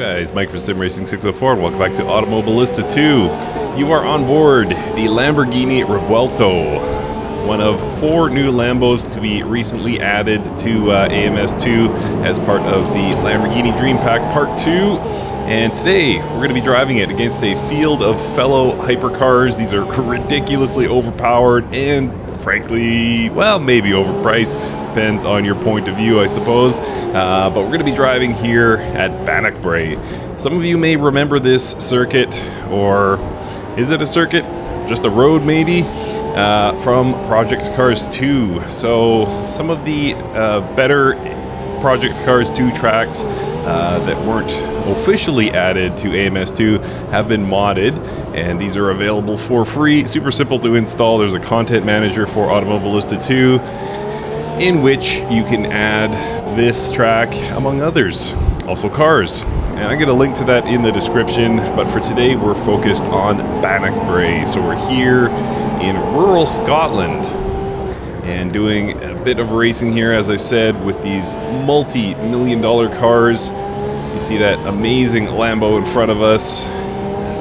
Guys, Mike for Sim Racing 604 and welcome back to Automobilista 2. You are on board the Lamborghini Revuelto, one of 4 new Lambos to be recently added to AMS2 as part of the Lamborghini Dream Pack Part 2. And today we're going to be driving it against a field of fellow hypercars. These are ridiculously overpowered and frankly, well, maybe overpriced. Depends on your point of view, I suppose. But we're going to be driving here at Bannochbrae. Some of you may remember this circuit, or is it a circuit? Just a road, maybe? From Project Cars 2. So some of the better Project Cars 2 tracks that weren't officially added to AMS2 have been modded, and these are available for free. Super simple to install. There's a content manager for Automobilista 2 in which you can add this track, among others. Also cars. And I get a link to that in the description, but for today we're focused on Bannochbrae. So we're here in rural Scotland and doing a bit of racing here, as I said, with these multi-million-dollar cars. You see that amazing Lambo in front of us,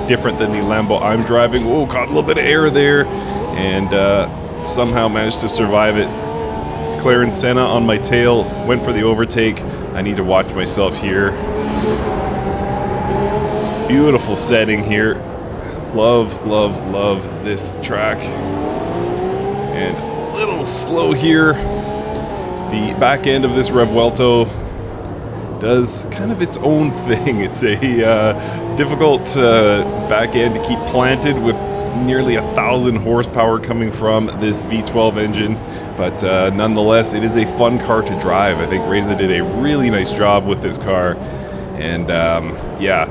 different than the Lambo I'm driving. Whoa, caught a little bit of air there, and somehow managed to survive it. McLaren Senna on my tail, went for the overtake. I need to watch myself here. Beautiful setting here. Love, love, love this track. And a little slow here. The back end of this Revuelto does kind of its own thing. It's a difficult back end to keep planted with nearly 1,000 horsepower coming from this V12 engine, but nonetheless, it is a fun car to drive. I think Reza did a really nice job with this car, and yeah,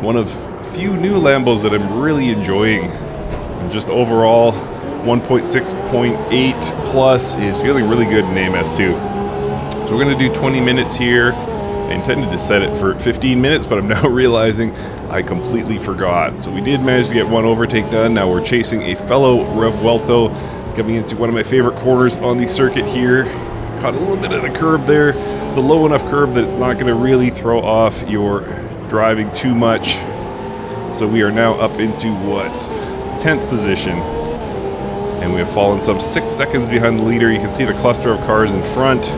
one of a few new Lambos that I'm really enjoying. And just overall, 1.6.8 plus is feeling really good in AMS2. So we're going to do 20 minutes here. I intended to set it for 15 minutes, but I'm now realizing I completely forgot. So we did manage to get one overtake done. Now we're chasing a fellow Revuelto, coming into one of my favorite corners on the circuit here. Caught a little bit of the curb there. It's a low enough curb that it's not going to really throw off your driving too much. So we are now up into what? 10th position. And we have fallen some 6 seconds behind the leader. You can see the cluster of cars in front.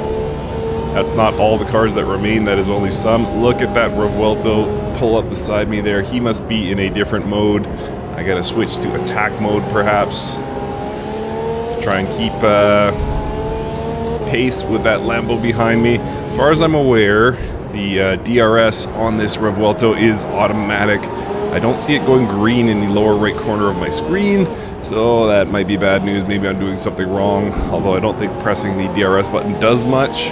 That's not all the cars that remain, that is only some. Look at that Revuelto pull up beside me there. He must be in a different mode. I gotta switch to attack mode perhaps, to try and keep pace with that Lambo behind me. As far as I'm aware, the DRS on this Revuelto is automatic. I don't see it going green in the lower right corner of my screen, so that might be bad news. Maybe I'm doing something wrong, although I don't think pressing the DRS button does much.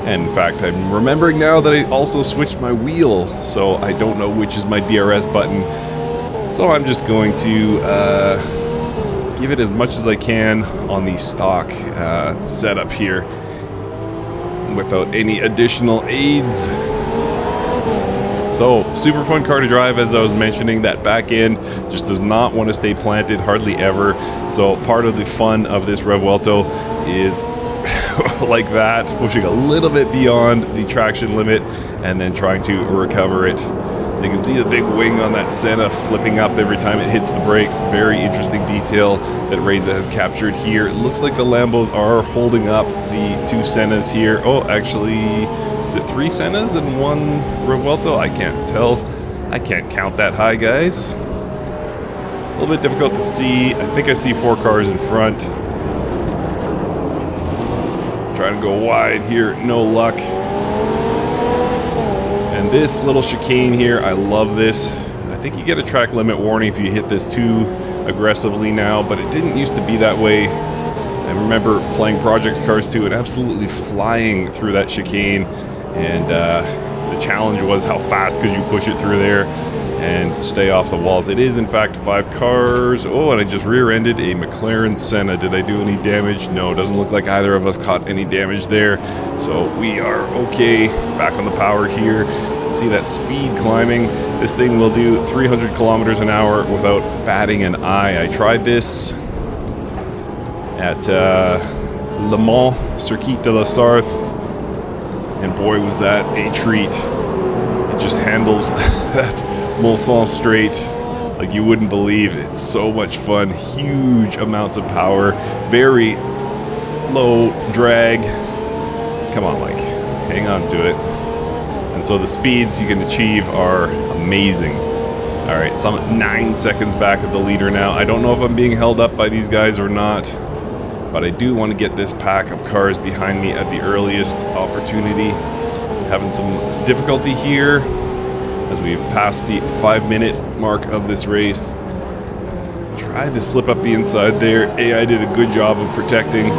And in fact, I'm remembering now that I also switched my wheel, so I don't know which is my DRS button. So I'm just going to give it as much as I can on the stock setup here without any additional aids. So, super fun car to drive, as I was mentioning. That back end just does not want to stay planted, hardly ever. So part of the fun of this Revuelto is like that, pushing a little bit beyond the traction limit and then trying to recover it. So you can see the big wing on that Senna flipping up every time it hits the brakes. Very interesting detail that Reza has captured here. It looks like the Lambos are holding up the 2 Sennas here. Oh, actually, is it 3 Sennas and 1 Revuelto? I can't tell. I can't count that high, guys. A little bit difficult to see. I think I see 4 cars in front. Trying to go wide here, no luck. And this little chicane here, I love this. I think you get a track limit warning if you hit this too aggressively now, but it didn't used to be that way. I remember playing Project Cars 2 and absolutely flying through that chicane, and the challenge was how fast could you push it through there and stay off the walls. It is in fact 5 cars. Oh, and I just rear-ended a McLaren Senna. Did I do any damage? No, it doesn't look like either of us caught any damage there. So we are okay. Back on the power here. See that speed climbing. This thing will do 300 kilometers an hour without batting an eye. I tried this at Le Mans, Circuit de la Sarthe, and boy was that a treat. It just handles that Mulsanne straight like you wouldn't believe. It's so much fun. Huge amounts of power. Very low drag. Come on, Mike. Hang on to it. And so the speeds you can achieve are amazing. Alright, so I'm at 9 seconds back of the leader now. I don't know if I'm being held up by these guys or not, but I do want to get this pack of cars behind me at the earliest opportunity. Having some difficulty here as we've passed the 5-minute mark of this race. Tried to slip up the inside there. AI did a good job of protecting.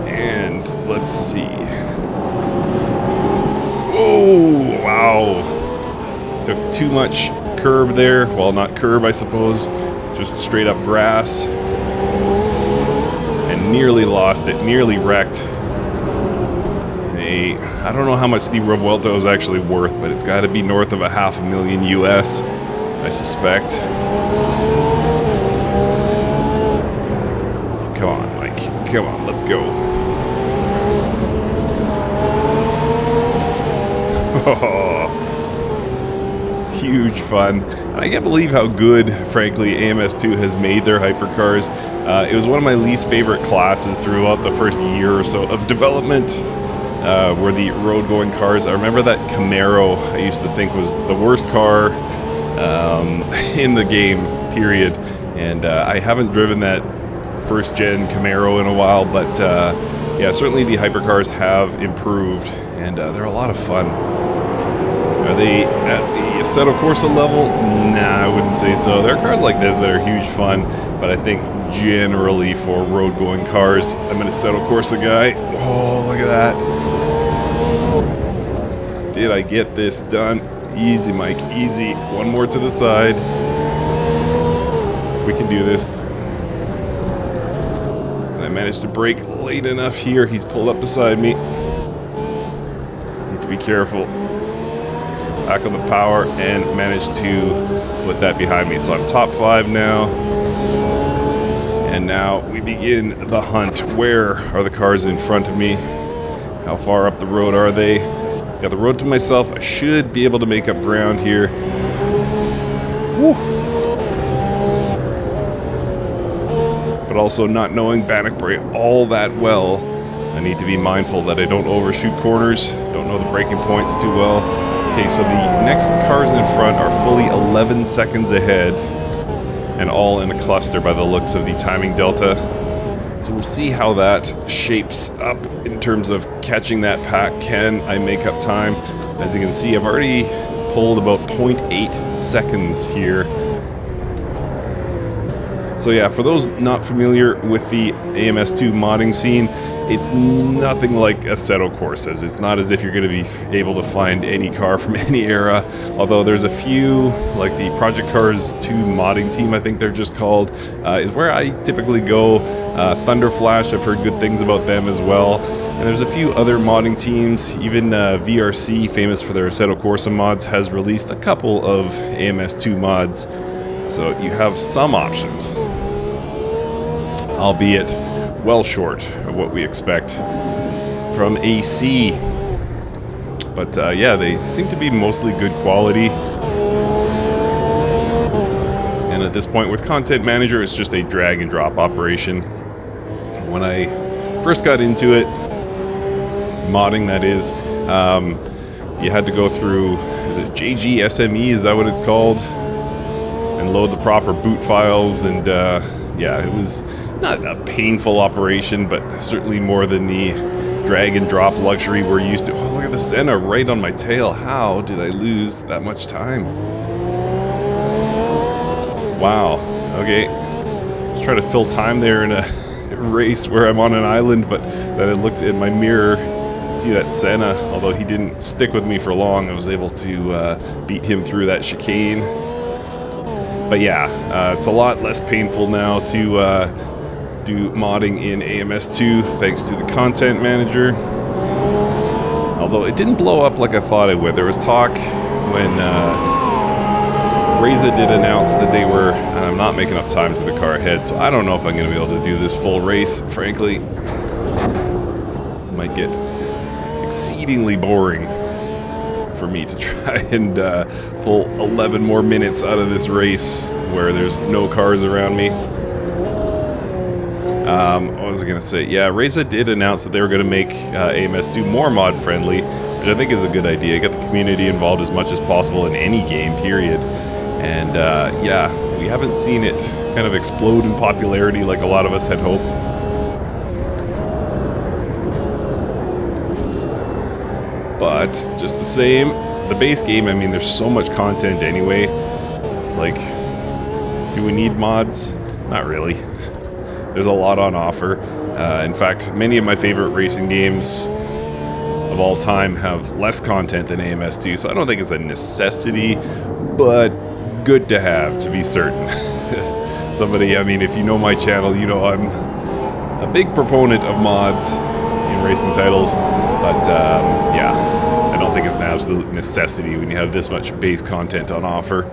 And let's see. Oh, wow. Took too much curb there. Well, not curb, I suppose. Just straight up grass. And nearly lost it. Nearly wrecked. I don't know how much the Revuelto is actually worth, but it's got to be north of $500,000 US, I suspect. Come on, Mike. Come on, let's go. Oh, huge fun. And I can't believe how good, frankly, AMS2 has made their hypercars. It was one of my least favorite classes throughout the first year or so of development. Were the road-going cars. I remember that Camaro I used to think was the worst car in the game, period. And I haven't driven that first-gen Camaro in a while, but yeah, certainly the hypercars have improved, and they're a lot of fun. Are they at the Assetto Corsa level? Nah, I wouldn't say so. There are cars like this that are huge fun, but I think generally for road-going cars, I'm an Assetto Corsa guy. Oh, look at that. Did I get this done? Easy, Mike, easy. One more to the side. We can do this. And I managed to brake late enough here. He's pulled up beside me. Need to be careful. Back on the power and managed to put that behind me. So I'm top 5 now. And now we begin the hunt. Where are the cars in front of me? How far up the road are they? Got the road to myself. I should be able to make up ground here. Woo. But also not knowing Bannochbrae all that well, I need to be mindful that I don't overshoot corners. Don't know the braking points too well. Okay, so the next cars in front are fully 11 seconds ahead, and all in a cluster by the looks of the timing delta. So we'll see how that shapes up in terms of catching that pack. Can I make up time? As you can see, I've already pulled about 0.8 seconds here. So yeah, for those not familiar with the AMS2 modding scene, it's nothing like Assetto Corsas. It's not as if you're going to be able to find any car from any era, although there's a few, like the Project Cars 2 modding team, I think they're just called, is where I typically go. Thunderflash, I've heard good things about them as well. And there's a few other modding teams. Even VRC, famous for their Assetto Corsa mods, has released a couple of AMS2 mods. So you have some options, albeit well short of what we expect from AC. But yeah, they seem to be mostly good quality. And at this point with Content Manager, it's just a drag and drop operation. When I first got into it, modding that is, you had to go through the JGSME, is that what it's called? And load the proper boot files, and yeah, it was not a painful operation, but certainly more than the drag and drop luxury we're used to. Oh, look at the Senna right on my tail. How did I lose that much time? Wow. Okay. Let's try to fill time there in a race where I'm on an island, but then I looked in my mirror and see that Senna, although he didn't stick with me for long, I was able to beat him through that chicane. But yeah, it's a lot less painful now to do modding in AMS2 thanks to the Content Manager. Although it didn't blow up like I thought it would. There was talk when Reza did announce that they were, and I'm not making up time to the car ahead, so I don't know if I'm going to be able to do this full race, frankly. Might get exceedingly boring for me to try and pull 11 more minutes out of this race where there's no cars around me. What was I gonna say? Yeah, Reza did announce that they were gonna make AMS2 more mod friendly, which I think is a good idea. Get the community involved as much as possible in any game, period. And yeah, we haven't seen it kind of explode in popularity like a lot of us had hoped. But just the same, the base game, I mean, there's so much content anyway. It's like, do we need mods? Not really. There's a lot on offer. In fact, many of my favorite racing games of all time have less content than AMS2, so I don't think it's a necessity, but good to have, to be certain. Somebody, I mean, if you know my channel, you know I'm a big proponent of mods in racing titles, but yeah, I don't think it's an absolute necessity when you have this much base content on offer.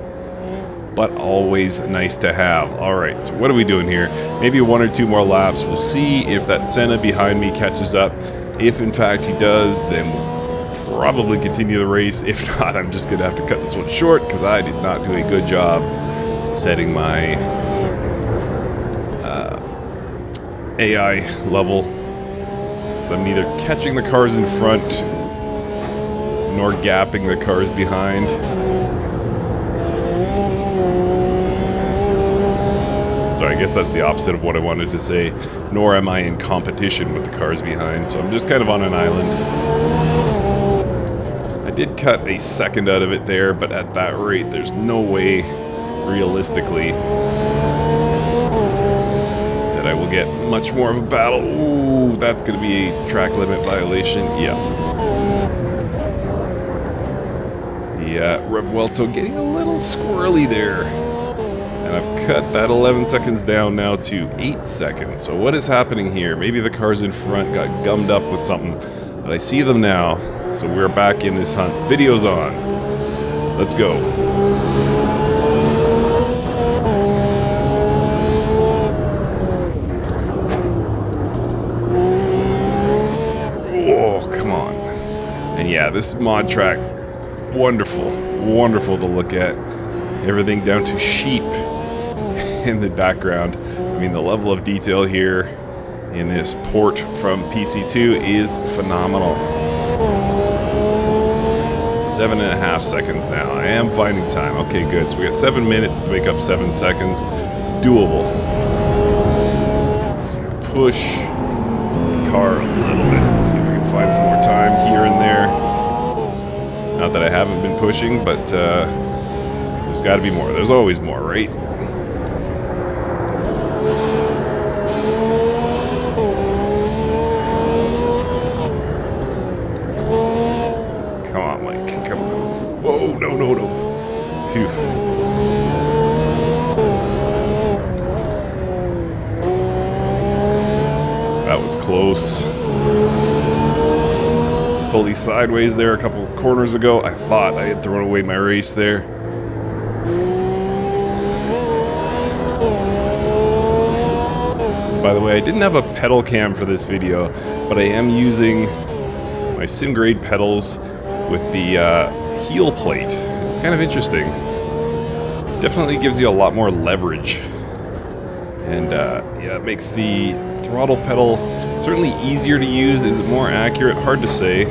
But always nice to have. Alright, so what are we doing here? Maybe 1 or 2 more laps. We'll see if that Senna behind me catches up. If in fact he does, then we'll probably continue the race. If not, I'm just going to have to cut this one short because I did not do a good job setting my AI level. So I'm neither catching the cars in front nor gapping the cars behind. Sorry, I guess that's the opposite of what I wanted to say. Nor am I in competition with the cars behind, so I'm just kind of on an island. I did cut a second out of it there, but at that rate, there's no way, realistically, that I will get much more of a battle. Ooh, that's going to be a track limit violation. Yeah. Yeah, Revuelto getting a little squirrely there. And I've cut that 11 seconds down now to 8 seconds. So what is happening here? Maybe the cars in front got gummed up with something, but I see them now. So we're back in this hunt. Video's on. Let's go. Oh, come on. And yeah, this mod track, wonderful. Wonderful to look at. Everything down to sheep in the background. I mean, the level of detail here in this port from PC2 is phenomenal. 7.5 seconds now. I am finding time. Okay, good. So we got 7 minutes to make up 7 seconds. Doable. Let's push the car a little bit. Let's see if we can find some more time here and there. Not that I haven't been pushing, but there's got to be more. There's always more, right? Come on, Mike. Come on. Whoa, no. Phew. That was close. Fully sideways there a couple corners ago. I thought I had thrown away my race there. By the way, I didn't have a pedal cam for this video, but I am using my sim grade pedals with the heel plate. It's kind of interesting. Definitely gives you a lot more leverage. And yeah, it makes the throttle pedal certainly easier to use. Is it more accurate? Hard to say.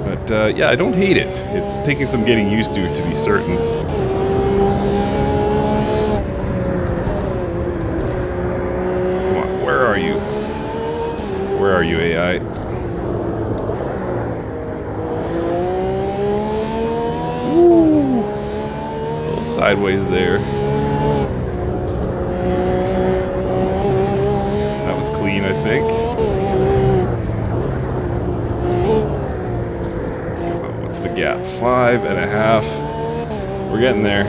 But yeah, I don't hate it. It's taking some getting used to be certain. Where are you, AI? Ooh. A little sideways there. That was clean, I think. Come on, what's the gap? 5.5. We're getting there.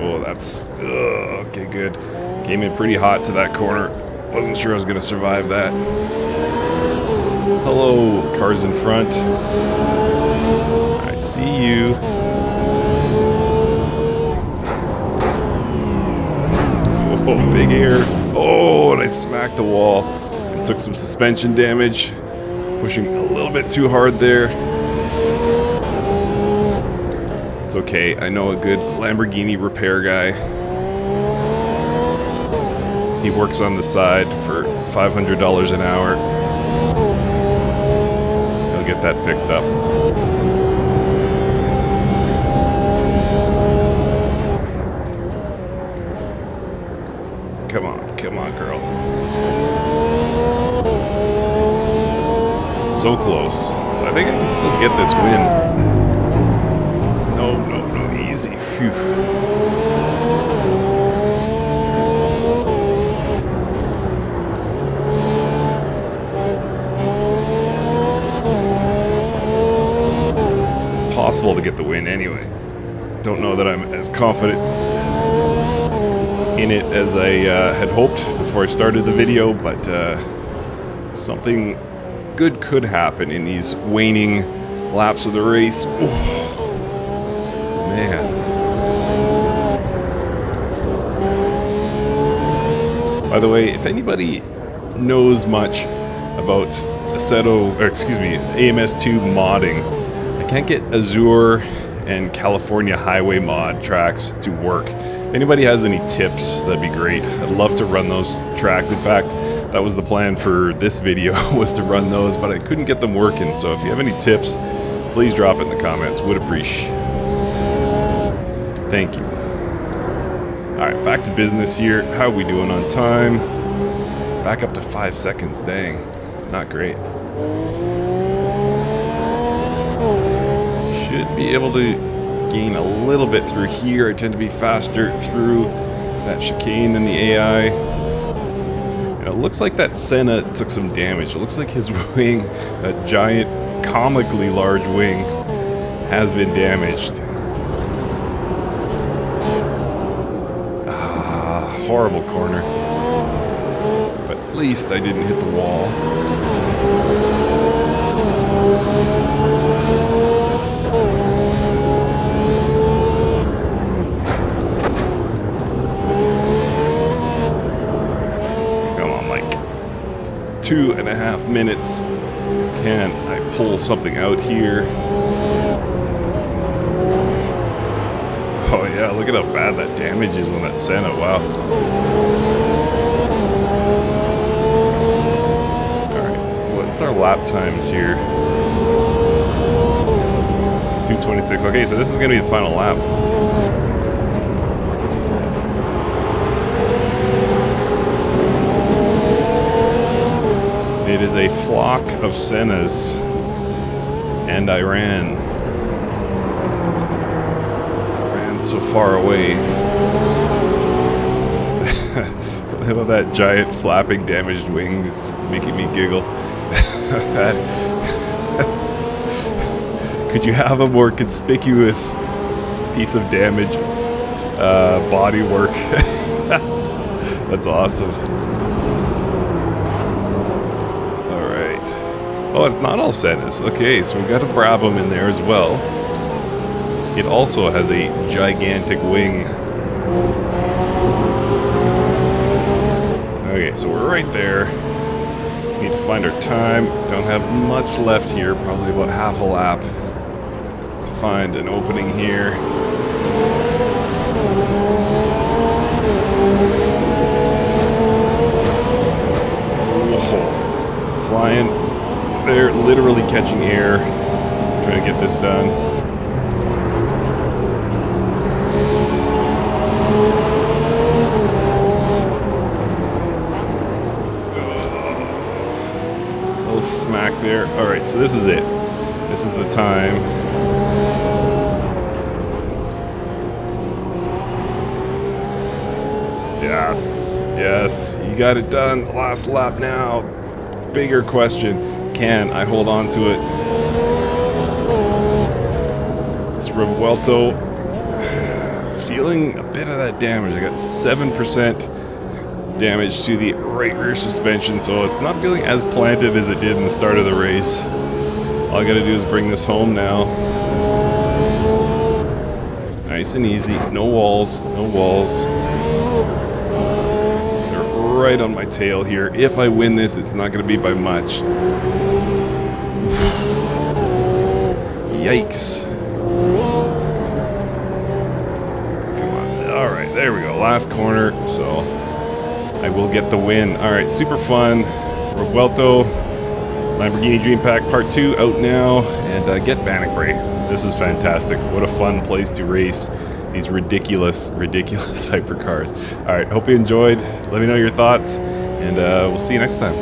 Oh, that's... okay, good. Came in pretty hot to that corner. Wasn't sure I was going to survive that. Hello, cars in front. I see you. Oh, big air. Oh, and I smacked the wall. took some suspension damage. Pushing a little bit too hard there. It's okay, I know a good Lamborghini repair guy. He works on the side for $500 an hour. He'll get that fixed up. Come on, girl. So close. So I think I can still get this win. No, easy. Phew. It's possible to get the win anyway. Don't know that I'm as confident in it as I had hoped before I started the video, but something good could happen in these waning laps of the race. Ooh, man. By the way, if anybody knows much about AMS2 modding, I can't get Azure and California Highway mod tracks to work. If anybody has any tips, that'd be great. I'd love to run those tracks. In fact, that was the plan for this video, was to run those, but I couldn't get them working. So if you have any tips, please drop it in the comments. Would appreciate. Thank you. Alright, back to business here. How are we doing on time? Back up to 5 seconds, dang. Not great. Should be able to gain a little bit through here. I tend to be faster through that chicane than the AI. And it looks like that Senna took some damage. It looks like his wing, that giant, comically large wing, has been damaged. Horrible corner. But at least I didn't hit the wall. Come on, Mike. 2.5 minutes. Can I pull something out here? Oh yeah, look at how bad that damage is on that Senna, wow. Alright, what's our lap times here? 2:26, okay, so this is going to be the final lap. It is a flock of Sennas, and I ran so far away. Something about that giant flapping damaged wing is making me giggle. Could you have a more conspicuous piece of damage body work? That's awesome. Alright. Oh, it's not all Sennas. Okay, so we've got a Brabham in there as well. It also has a gigantic wing. Okay, so we're right there. Need to find our time. Don't have much left here, probably about half a lap to find an opening here. Whoa. Flying. They're literally catching air. Trying to get this done. Smack there. Alright, so this is it. This is the time. Yes. Yes. You got it done. Last lap now. Bigger question. Can I hold on to it? This Revuelto. Feeling a bit of that damage. I got 7% damage to the right rear suspension, so it's not feeling as planted as it did in the start of the race. All I gotta do is bring this home now. Nice and easy. No walls. No walls. They're right on my tail here. If I win this, it's not going to be by much. Yikes. Come on. All right, there we go. Last corner, so I will get the win. All right, super fun. Revuelto, Lamborghini Dream Pack Part 2 out now, and get Bannochbrae. This is fantastic. What a fun place to race these ridiculous hypercars. All right, hope you enjoyed. Let me know your thoughts, and we'll see you next time.